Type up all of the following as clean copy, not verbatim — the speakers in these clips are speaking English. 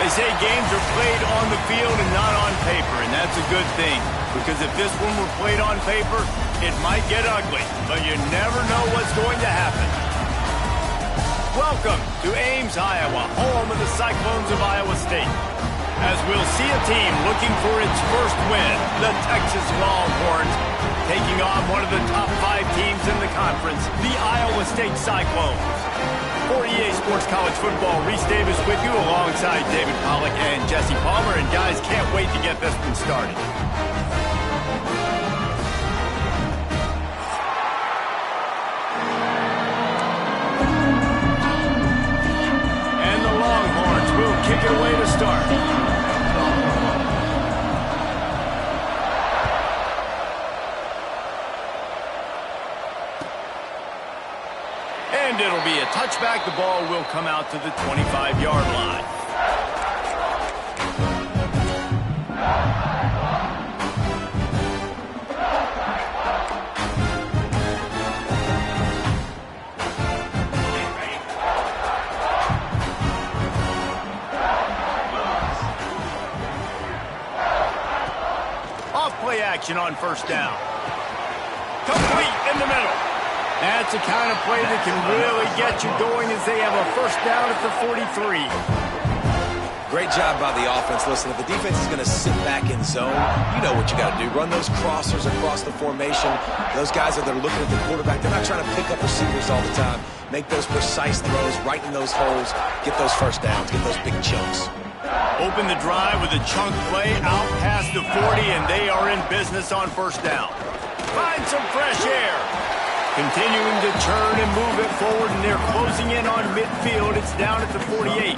They say games are played on the field and not on paper, and that's a good thing. Because if this one were played on paper, it might get ugly, but you never know what's going to happen. Welcome to Ames, Iowa, home of the Cyclones of Iowa State. As we'll see a team looking for its first win, the Texas Longhorns, taking on one of the top 5 teams in the conference, the Iowa State Cyclones. For EA Sports College Football, Reese Davis with you alongside David Pollack and Jesse Palmer. And guys, can't wait to get this one started. And the Longhorns will kick it away to start. And it'll be a touchback. The ball will come out to the 25-yard line. Off-play action on first down. Complete in the middle. That's the kind of play that can really get you going as they have a first down at the 43. Great job by the offense. Listen, if the defense is going to sit back in zone, you know what you got to do. Run those crossers across the formation. Those guys that are looking at the quarterback, they're not trying to pick up receivers all the time. Make those precise throws, right in those holes, get those first downs, get those big chunks. Open the drive with a chunk play out past the 40, and they are in business on first down. Find some fresh air. Continuing to turn and move it forward, and they're closing in on midfield. It's down at the 48.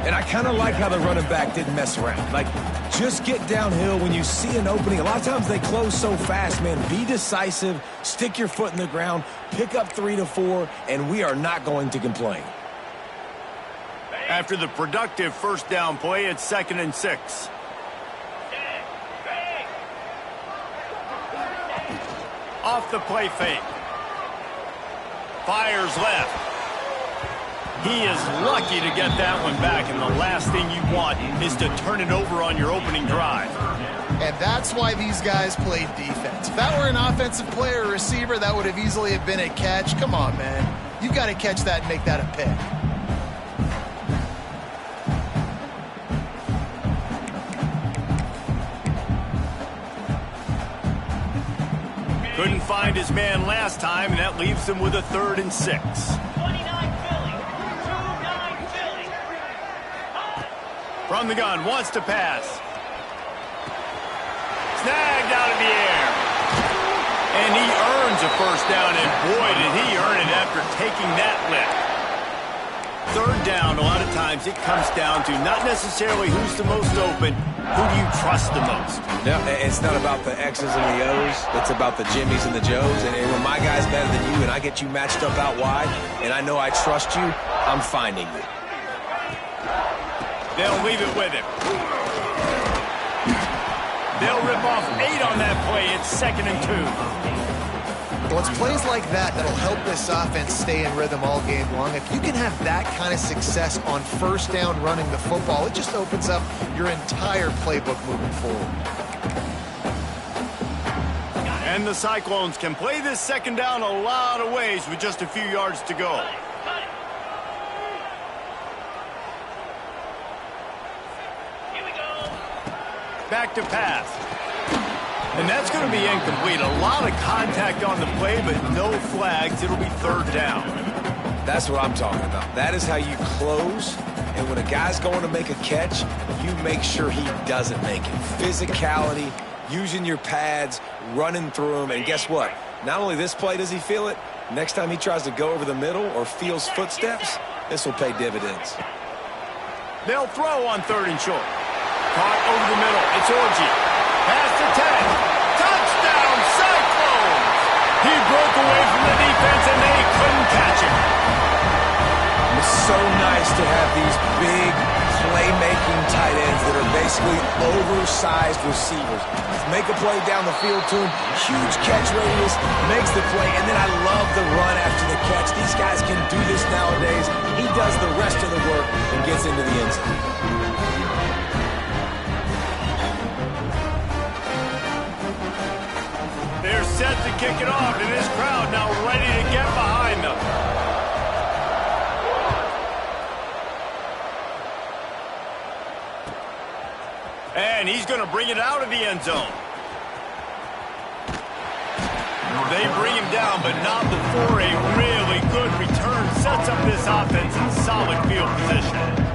And I kind of like how the running back didn't mess around. Like, just get downhill when you see an opening. A lot of times they close so fast, man. Be decisive, stick your foot in the ground, pick up 3 to 4, and we are not going to complain. After the productive first down play, it's 2nd and 6. Off the play fake. Fires left. He is lucky to get that one back, and the last thing you want is to turn it over on your opening drive. And that's why these guys played defense. If that were an offensive player or receiver, that would have easily have been a catch. Come on, man. You've got to catch that and make that a pick. Couldn't find his man last time, and that leaves him with a 3rd and 6. 29 Philly. 29 Philly. From the gun, wants to pass. Snagged out of the air. And he earns a first down, and boy, did he earn it after taking that lift. 3rd down, a lot of times it comes down to not necessarily who's the most open, who do you trust the most? No, it's not about the X's and the O's. It's about the Jimmys and the Joes. And when my guy's better than you and I get you matched up out wide and I know I trust you, I'm finding you. They'll leave it with him. They'll rip off 8 on that play. It's 2nd and 2. Well, it's plays like that that'll help this offense stay in rhythm all game long. If you can have that kind of success on first down running the football, it just opens up your entire playbook moving forward. And the Cyclones can play this 2nd down a lot of ways with just a few yards to go. Here we go. Back to pass. And that's going to be incomplete. A lot of contact on the play, but no flags. It'll be 3rd down. That's what I'm talking about. That is how you close. And when a guy's going to make a catch, you make sure he doesn't make it. Physicality, using your pads, running through them. And guess what? Not only this play does he feel it, next time he tries to go over the middle or feels footsteps, this will pay dividends. They'll throw on 3rd and short. Caught over the middle. It's Orji. Pass to 10. Touchdown, Cyclones! He broke away from the defense, and they couldn't catch him. It's so nice to have these big playmaking tight ends that are basically oversized receivers. Make a play down the field to him, huge catch radius, makes the play, and then I love the run after the catch. These guys can do this nowadays. He does the rest of the work and gets into the end zone. They're set to kick it off, and this crowd now ready to get behind them. And he's going to bring it out of the end zone. They bring him down, but not before a really good return sets up this offense in solid field position.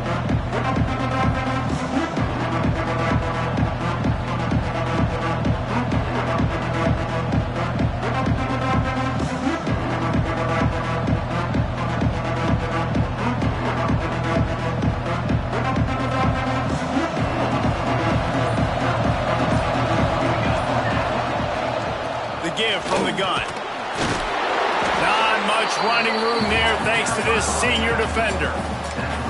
Give from the gun. Not much running room there thanks to this senior defender.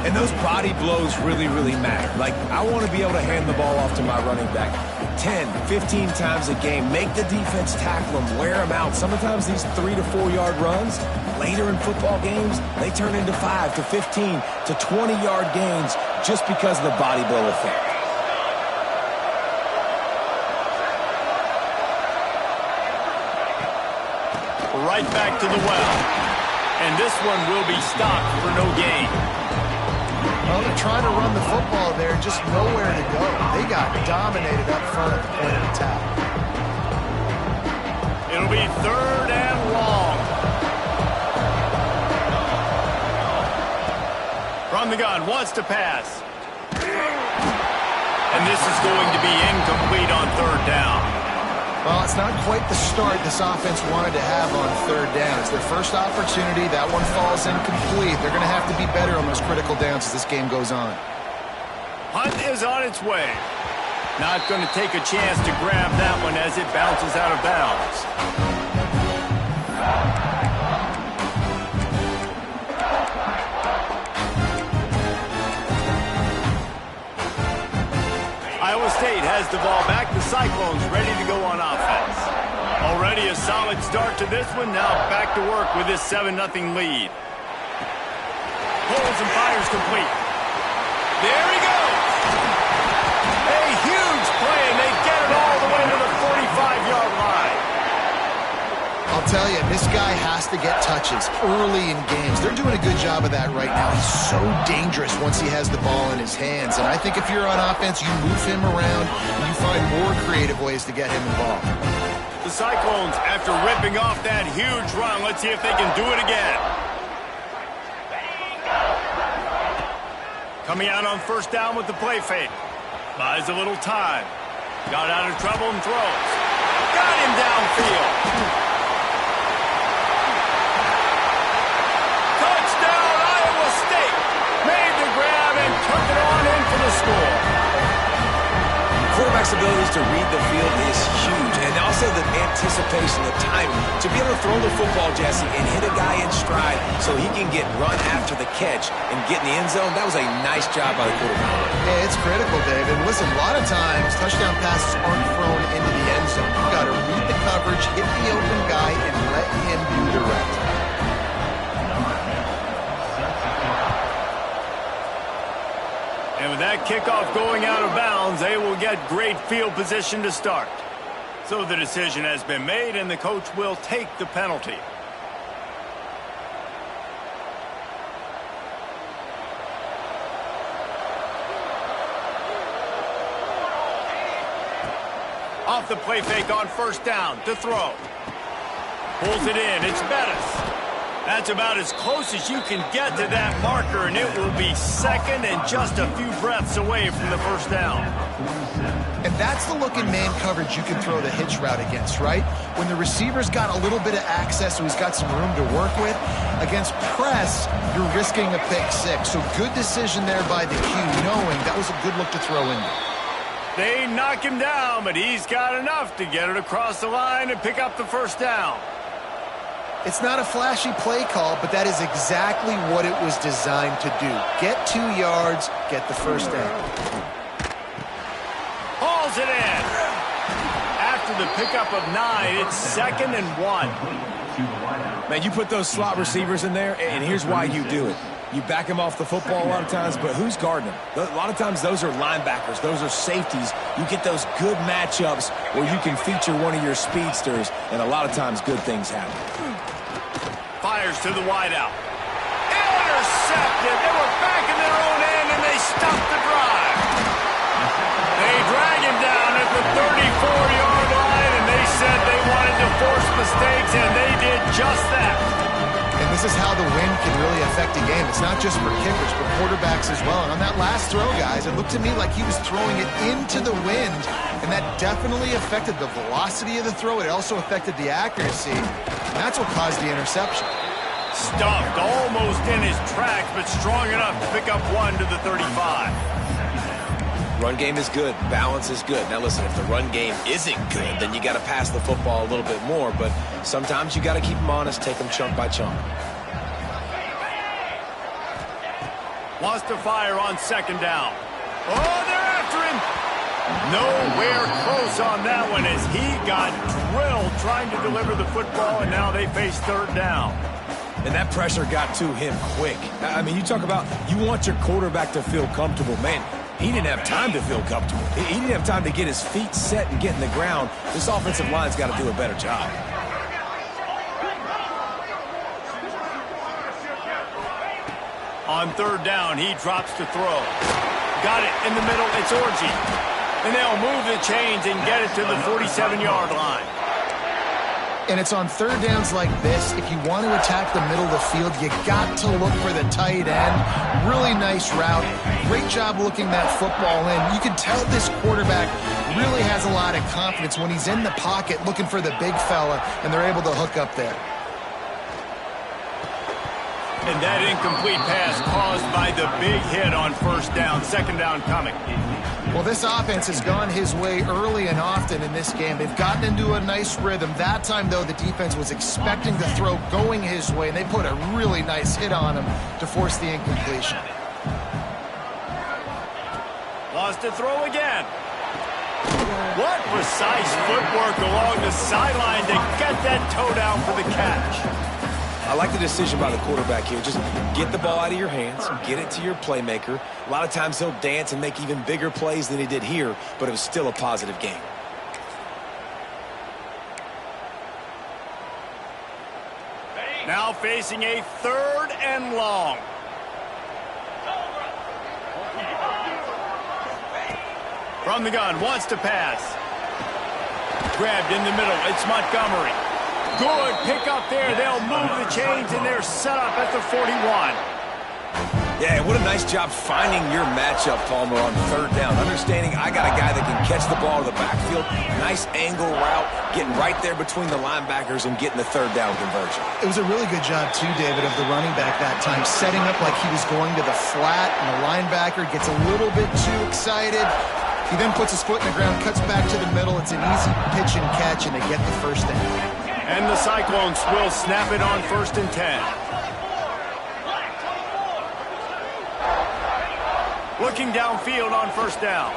And those body blows really, really matter. Like, I want to be able to hand the ball off to my running back 10, 15 times a game. Make the defense tackle them, wear them out. Sometimes these 3 to 4 yard runs, later in football games, they turn into 5 to 15 to 20 yard gains just because of the body blow effect. Right back to the well. And this one will be stopped for no gain. Well, they're trying to run the football there, just nowhere to go. They got dominated up front at the point of attack. It'll be 3rd and long. From the gun, wants to pass. And this is going to be incomplete on 3rd down. Well, it's not quite the start this offense wanted to have on 3rd down. It's their first opportunity. That one falls incomplete. They're going to have to be better on those critical downs as this game goes on. Hunt is on its way. Not going to take a chance to grab that one as it bounces out of bounds. Iowa State has the ball back. The Cyclones ready to go on offense. Already a solid start to this one. Now back to work with this 7-0 lead. Pulls and fires complete. There he goes. A huge play, and they get it all the way to the 45-yard line. I'll tell you, this guy has to get touches early in games. They're doing a good job of that right now. He's so dangerous once he has the ball in his hands. And I think if you're on offense, you move him around and you find more creative ways to get him involved. The Cyclones, after ripping off that huge run, let's see if they can do it again. Coming out on 1st down with the play fake. Buys a little time. Got out of trouble and throws. Got him downfield. Took it on in for the score. Quarterback's abilities to read the field is huge, and also the anticipation, the timing. To be able to throw the football, Jesse, and hit a guy in stride so he can get run after the catch and get in the end zone, that was a nice job by the quarterback. Yeah, it's critical, David. Listen, a lot of times touchdown passes aren't thrown into the end zone. You've got to read the coverage, hit the open guy, and let him do the rest. And with that kickoff going out of bounds, they will get great field position to start. So the decision has been made, and the coach will take the penalty. Off the play fake on 1st down to throw. Pulls it in. It's Bettis. That's about as close as you can get to that marker, and it will be 2nd and just a few breaths away from the 1st down. And that's the look in man coverage you can throw the hitch route against, right? When the receiver's got a little bit of access, so he's got some room to work with. Against press, you're risking a pick 6. So good decision there by the Q, knowing that was a good look to throw in. They knock him down, but he's got enough to get it across the line and pick up the 1st down. It's not a flashy play call, but that is exactly what it was designed to do. Get 2 yards, get the first down. Hauls it in. After the pickup of 9, it's 2nd and 1. Man, you put those slot receivers in there, and here's why you do it. You back them off the football a lot of times, but who's guarding them? A lot of times those are linebackers. Those are safeties. You get those good matchups where you can feature one of your speedsters, and a lot of times good things happen. Fires to the wideout. Intercepted. They were back in their own end, and they stopped the drive. They drag him down at the 34-yard line, and they said they wanted to force mistakes, and they did just that. And this is how the wind can really affect a game. It's not just for kickers, but quarterbacks as well. And on that last throw, guys, it looked to me like he was throwing it into the wind, and that definitely affected the velocity of the throw. It also affected the accuracy, and that's what caused the interception. Stuffed almost in his tracks, but strong enough to pick up 1 to the 35. Run game is good. Balance is good. Now, listen, if the run game isn't good, then you got to pass the football a little bit more. But sometimes you got to keep them honest, take them chunk by chunk. Wants to fire on 2nd down. Oh, they're after him. Nowhere close on that one as he got drilled trying to deliver the football, and now they face 3rd down. And that pressure got to him quick. I mean, you talk about you want your quarterback to feel comfortable. Man, he didn't have time to feel comfortable. He didn't have time to get his feet set and get in the ground. This offensive line's got to do a better job. On 3rd down, he drops to throw. Got it in the middle. It's Orji. And they'll move the chains and get it to the 47-yard line. And it's on 3rd downs like this. If you want to attack the middle of the field, you got to look for the tight end. Really nice route. Great job looking that football in. You can tell this quarterback really has a lot of confidence when he's in the pocket looking for the big fella, and they're able to hook up there. And that incomplete pass caused by the big hit on 1st down. 2nd down coming. Well, this offense has gone his way early and often in this game. They've gotten into a nice rhythm. That time, though, the defense was expecting the throw going his way, and they put a really nice hit on him to force the incompletion. Lost to throw again. What precise footwork along the sideline to get that toe down for the catch. I like the decision by the quarterback here. Just get the ball out of your hands, get it to your playmaker. A lot of times he'll dance and make even bigger plays than he did here, but it was still a positive game. Now facing a 3rd and long. From the gun, wants to pass. Grabbed in the middle, it's Montgomery. Good pick up there. They'll move the chains, and they're set up at the 41. Yeah, what a nice job finding your matchup, Palmer, on 3rd down. Understanding I got a guy that can catch the ball to the backfield. Nice angle route, getting right there between the linebackers and getting the 3rd down conversion. It was a really good job, too, David, of the running back that time, setting up like he was going to the flat, and the linebacker gets a little bit too excited. He then puts his foot in the ground, cuts back to the middle. It's an easy pitch and catch, and they get the 1st down. And the Cyclones will snap it on 1st and 10. Looking downfield on 1st down.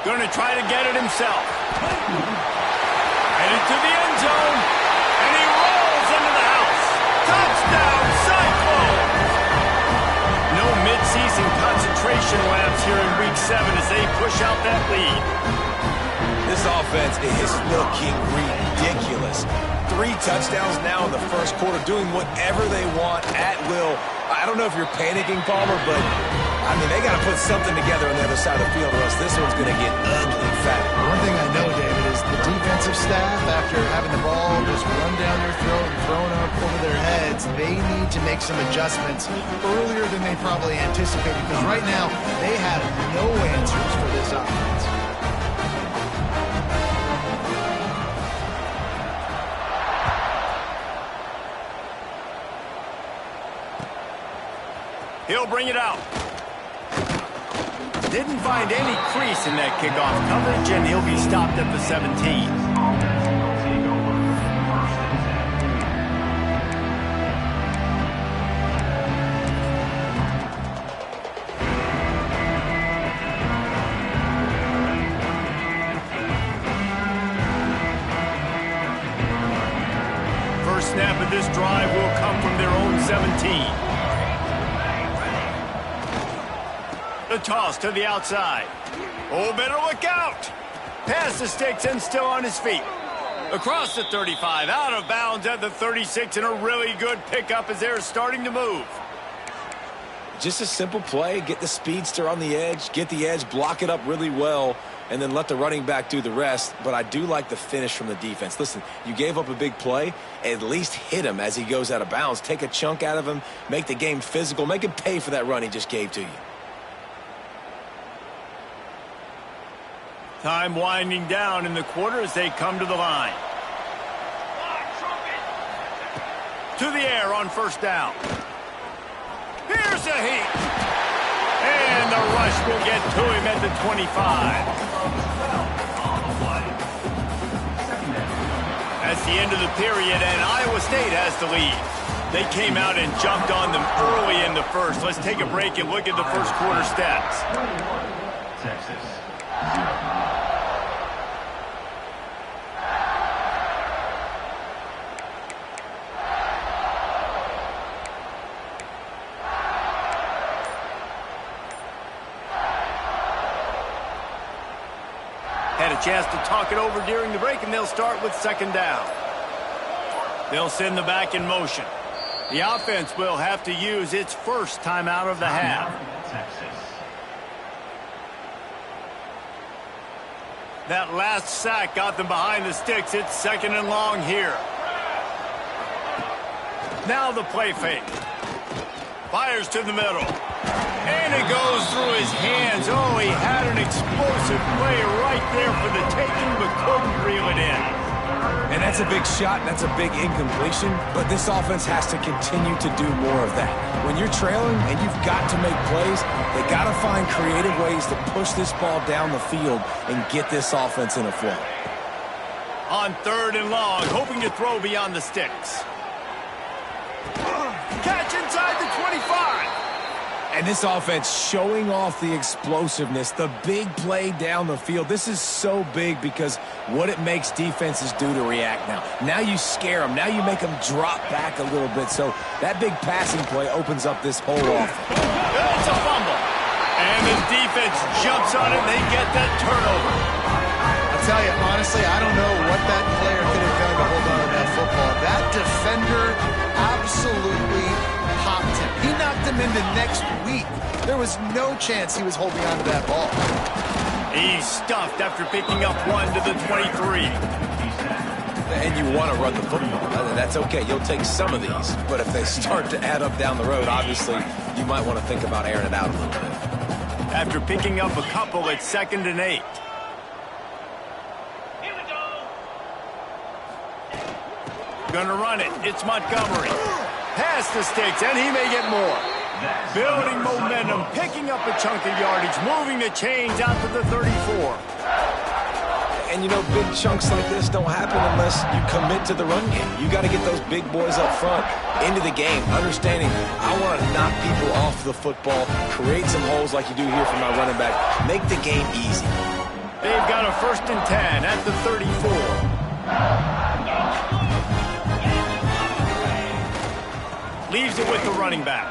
Going to try to get it himself. Headed to the end zone. And he rolls into the house. Touchdown, Cyclones! No midseason concentration laps here in Week 7 as they push out that lead. This offense is looking ridiculous. 3 touchdowns now in the 1st quarter, doing whatever they want at will. I don't know if you're panicking, Palmer, but, I mean, they got to put something together on the other side of the field, or else this one's going to get ugly fast. One thing I know, David, is the defensive staff, after having the ball just run down their throat and thrown up over their heads, they need to make some adjustments earlier than they probably anticipated, because right now they have no answers for this offense. He'll bring it out. Didn't find any crease in that kickoff coverage, and he'll be stopped at the 17. this drive will come from their own 17. The toss to the outside. Oh, better look out. Past the sticks and still on his feet. Across the 35, out of bounds at the 36, and a really good pickup as they're starting to move. Just a simple play. Get the speedster on the edge, get the edge, block it up really well, and then let the running back do the rest. But I do like the finish from the defense. Listen, you gave up a big play. At least hit him as he goes out of bounds. Take a chunk out of him. Make the game physical. Make him pay for that run he just gave to you. Time winding down in the quarter as they come to the line. To the air on first down. Here's a heat. And the rush will get to him at the 25. That's the end of the period, and Iowa State has the lead. They came out and jumped on them early in the first. Let's take a break and look at the first quarter stats. Texas. Had a chance to talk it over during the break, and they'll start with second down. They'll send the back in motion. The offense will have to use its first timeout of the half. That last sack got them behind the sticks. It's second and long here. Now the play fake. Fires to the middle. And it goes through his hands. Oh, he had an explosive play right there for the taking, but couldn't reel it in. And that's a big shot, that's a big incompletion, but this offense has to continue to do more of that. When you're trailing and you've got to make plays, they got to find creative ways to push this ball down the field and get this offense in a flow. On third and long, hoping to throw beyond the sticks. Catch inside the 25. And this offense showing off the explosiveness, the big play down the field. This is so big because what it makes defenses do to react now. Now you scare them. Now you make them drop back a little bit. So that big passing play opens up this whole offense. It's a fumble. And the defense jumps on it, and they get that turnover. I'll tell you, honestly, I don't know what that player could have done to hold on to that football. That defender absolutely popped him. He knocked him into next week. There was no chance he was holding on to that ball. He's stuffed after picking up one to the 23. And you want to run the football. That's okay. You'll take some of these. But if they start to add up down the road, obviously, you might want to think about airing it out a little bit. After picking up a couple at 2nd and 8. Here we go. Gonna run it. It's Montgomery. Past the sticks, and he may get more. Building momentum, picking up a chunk of yardage, moving the chains out to the 34. And, you know, big chunks like this don't happen unless you commit to the run game. You got to get those big boys up front into the game, understanding I want to knock people off the football, create some holes like you do here for my running back, make the game easy. They've got a 1st and 10 at the 34. Leaves it with the running back.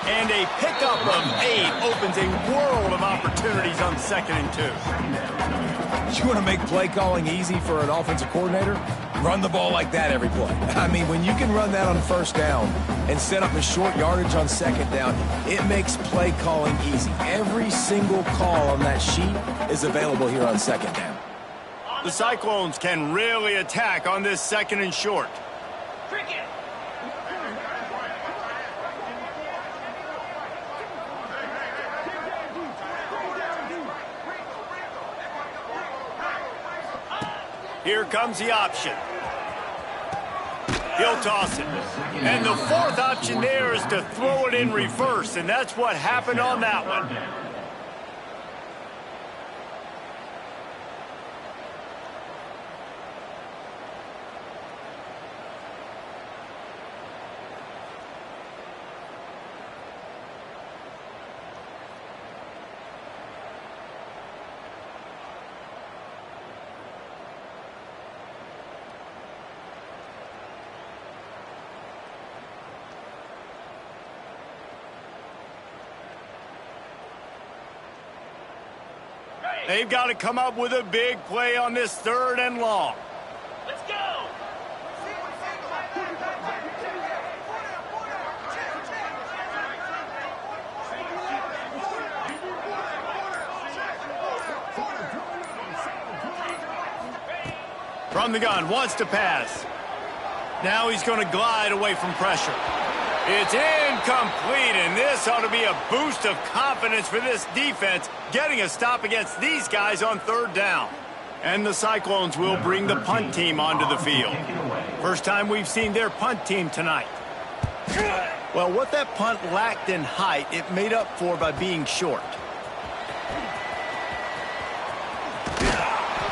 And a pickup of 8 opens a world of opportunities on 2nd and 2. You want to make play calling easy for an offensive coordinator? Run the ball like that every play. I mean, when you can run that on first down and set up a short yardage on 2nd down, it makes play calling easy. Every single call on that sheet is available here on 2nd down. The Cyclones can really attack on this 2nd and short. Cricket. Here comes the option. He'll toss it. And the 4th option there is to throw it in reverse, and that's what happened on that one. They've got to come up with a big play on this 3rd and long. Let's go. From the gun, wants to pass. Now he's going to glide away from pressure. It's incomplete, and this ought to be a boost of confidence for this defense, getting a stop against these guys on 3rd down. And the Cyclones will bring the punt team onto the field. First time we've seen their punt team tonight. Well, what that punt lacked in height, it made up for by being short.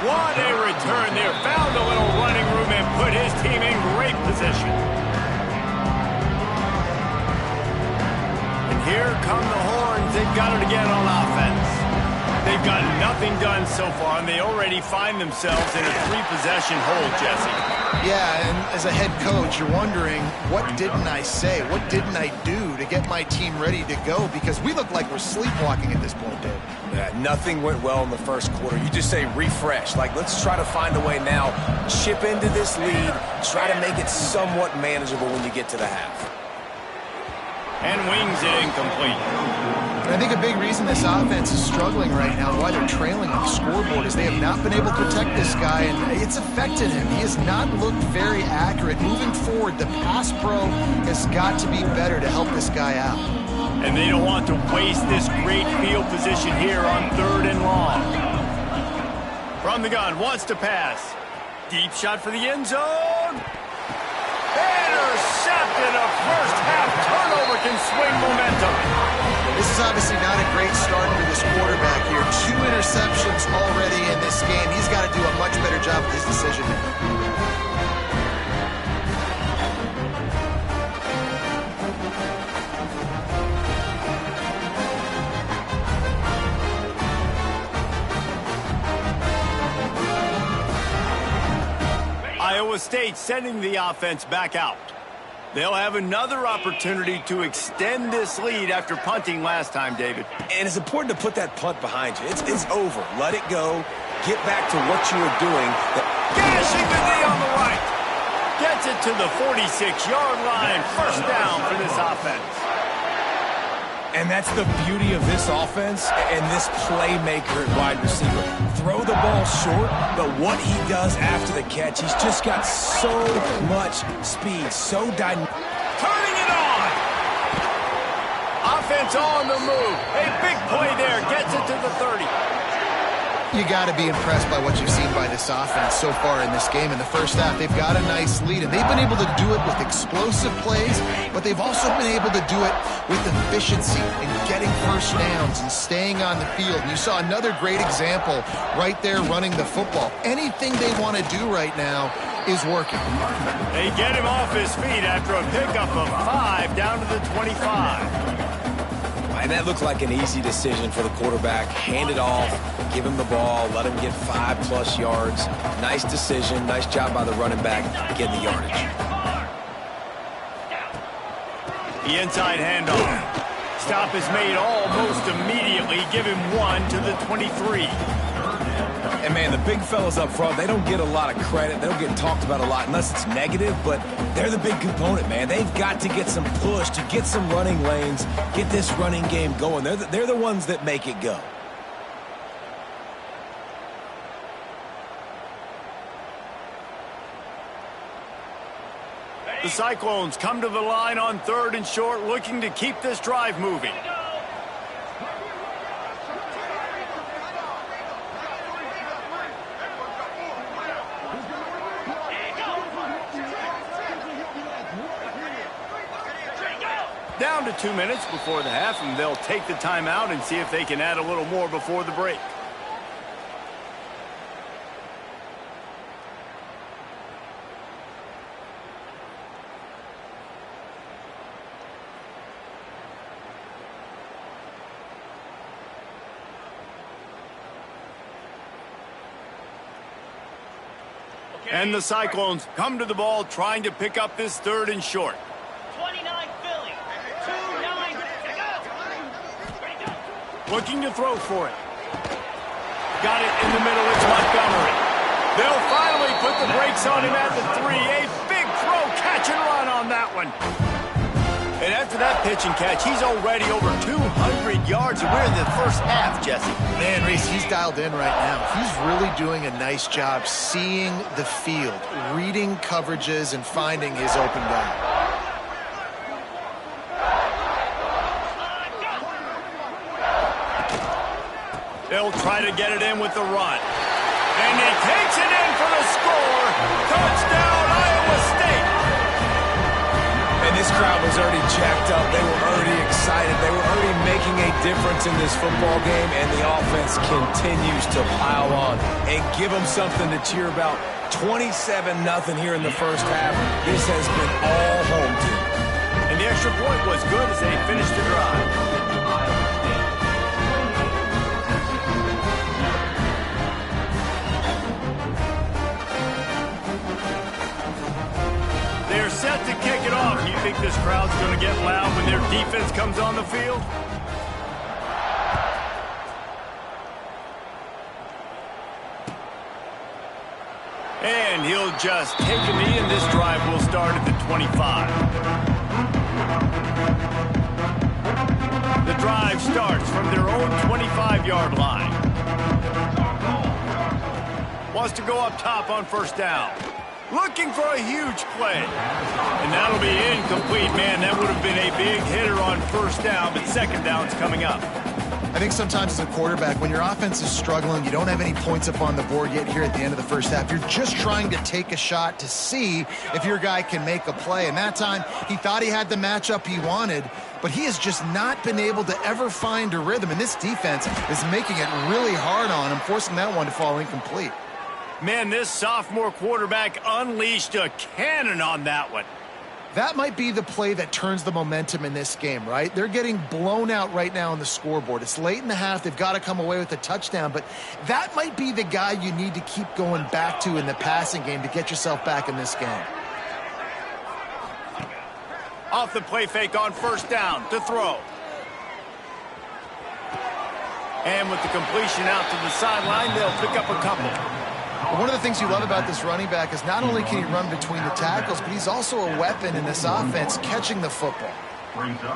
What a return there. Found a little running room and put his team in great position. And here come the Horns. They've got it again on offense. They've got nothing done so far, and they already find themselves in a 3-possession hole, Jesse. Yeah, and as a head coach, you're wondering, what didn't I say? What didn't I do to get my team ready to go? Because we look like we're sleepwalking at this point, Dave. Yeah, nothing went well in the first quarter. You just say refresh. Like, let's try to find a way now. Chip into this lead. Try to make it somewhat manageable when you get to the half. And wings it incomplete. And I think a big reason this offense is struggling right now, why they're trailing on the scoreboard, is they have not been able to protect this guy, and it's affected him. He has not looked very accurate. Moving forward, the pass pro has got to be better to help this guy out. And they don't want to waste this great field position here on 3rd and long. From the gun, wants to pass. Deep shot for the end zone. Intercepted. A first-half turnover can swing momentum. This is obviously not a great start for this quarterback here. 2 interceptions already in this game. He's got to do a much better job with his decision making. Iowa State sending the offense back out. They'll have another opportunity to extend this lead after punting last time, David. And it's important to put that punt behind you. It's over. Let it go. Get back to what you were doing. Gashing the knee on the right. Gets it to the 46-yard line. First down for this offense. And that's the beauty of this offense and this playmaker at wide receiver. Throw the ball short, but what he does after the catch, he's just got so much speed, so dynamic. Turning it on. Offense on the move. A big play there. Gets it to the 30. You got to be impressed by what you've seen by this offense so far in this game. In the first half, they've got a nice lead, and they've been able to do it with explosive plays, but they've also been able to do it with efficiency and getting first downs and staying on the field. And you saw another great example right there running the football. Anything they want to do right now is working. They get him off his feet after a pickup of 5 down to the 25. And that looked like an easy decision for the quarterback. Hand it off, give him the ball, let him get 5+ yards. Nice decision, nice job by the running back getting the yardage. The inside handoff. Stop is made almost immediately. Give him 1 to the 23. And, man, the big fellas up front, they don't get a lot of credit. They don't get talked about a lot unless it's negative, but they're the big component, man. They've got to get some push, to get some running lanes, get this running game going. They're the ones that make it go. The Cyclones come to the line on 3rd and short, looking to keep this drive moving. Down to 2 minutes before the half, and they'll take the timeout and see if they can add a little more before the break. And the Cyclones come to the ball trying to pick up this 3rd and short. 29 Philly. 2-9. Ready, go. Looking to throw for it. Got it in the middle. It's Montgomery. They'll finally put the brakes on him at the 3. A big throw, catch and run on that one. And after that pitch and catch, he's already over 200 yards, and we're in the first half, Jesse. Man, Reese, he's dialed in right now. He's really doing a nice job seeing the field, reading coverages, and finding his open guy. They'll try to get it in with the run. And he takes it in for the score. Touchdown, Iowa State. And this crowd was already jacked up. They were already excited. They were already making a difference in this football game, and the offense continues to pile on and give them something to cheer about. 27-0 here in the first half. This has been all home team. And the extra point was good as they finished the drive. They're set to kick it off. Do you think this crowd's going to get loud when their defense comes on the field? And he'll just take a knee, and this drive will start at the 25. The drive starts from their own 25-yard line. Wants to go up top on first down. Looking for a huge play. And that'll be incomplete. Man, that would have been a big hitter on first down, but second down's coming up. I think sometimes as a quarterback, when your offense is struggling, you don't have any points up on the board yet here at the end of the first half. You're just trying to take a shot to see if your guy can make a play. And that time, he thought he had the matchup he wanted, but he has just not been able to ever find a rhythm. And this defense is making it really hard on him, forcing that one to fall incomplete. Man, this sophomore quarterback unleashed a cannon on that one. That might be the play that turns the momentum in this game, right? They're getting blown out right now on the scoreboard. It's late in the half. They've got to come away with a touchdown, but that might be the guy you need to keep going back to in the passing game to get yourself back in this game. Off the play fake on first down to throw. And with the completion out to the sideline, they'll pick up a couple. One of the things you love about this running back is not only can he run between the tackles, but he's also a weapon in this offense catching the football.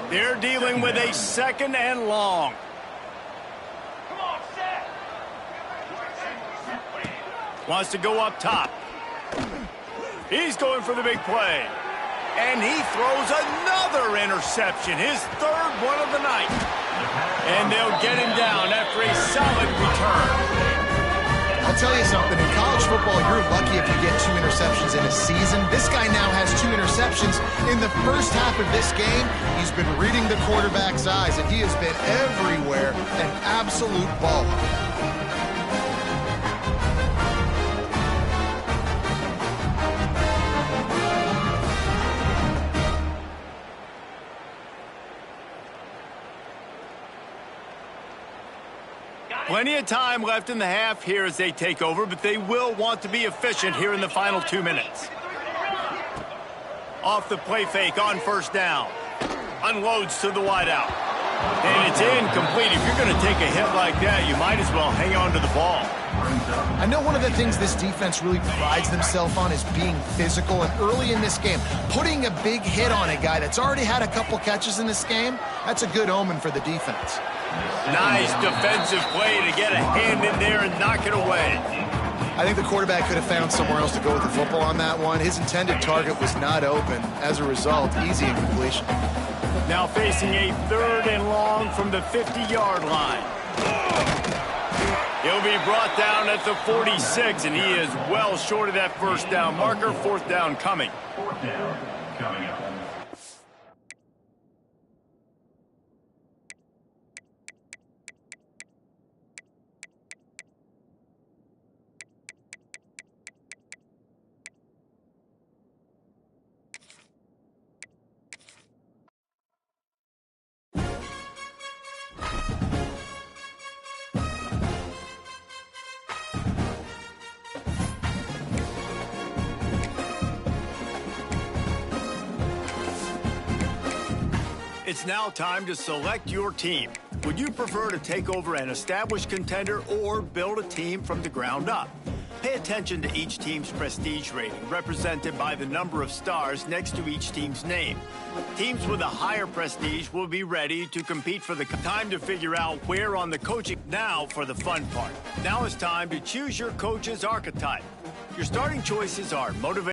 They're dealing with a second and long. Come on, set. Wants to go up top. He's going for the big play. And he throws another interception, his third one of the night. And they'll get him down after a solid return. I'll tell you something, in college football, you're lucky if you get 2 interceptions in a season. This guy now has 2 interceptions in the first half of this game. He's been reading the quarterback's eyes, and he has been everywhere, an absolute baller. Plenty of time left in the half here as they take over, but they will want to be efficient here in the final 2 minutes. Off the play fake on first down. Unloads to the wideout. And it's incomplete. If you're going to take a hit like that, you might as well hang on to the ball. I know one of the things this defense really prides themselves on is being physical, and early in this game, putting a big hit on a guy that's already had a couple catches in this game, that's a good omen for the defense. Nice defensive play to get a hand in there and knock it away. I think the quarterback could have found somewhere else to go with the football on that one. His intended target was not open. As a result, easy incompletion. Now facing a third and long from the 50-yard line. He'll be brought down at the 46, and he is well short of that first down marker. Fourth down coming. Fourth down coming up. It's now time to select your team. Would you prefer to take over an established contender or build a team from the ground up? Pay attention to each team's prestige rating, represented by the number of stars next to each team's name. Teams with a higher prestige will be ready to compete for the time to figure out where on the coaching. Now for the fun part. Now it's time to choose your coach's archetype. Your starting choices are motivation.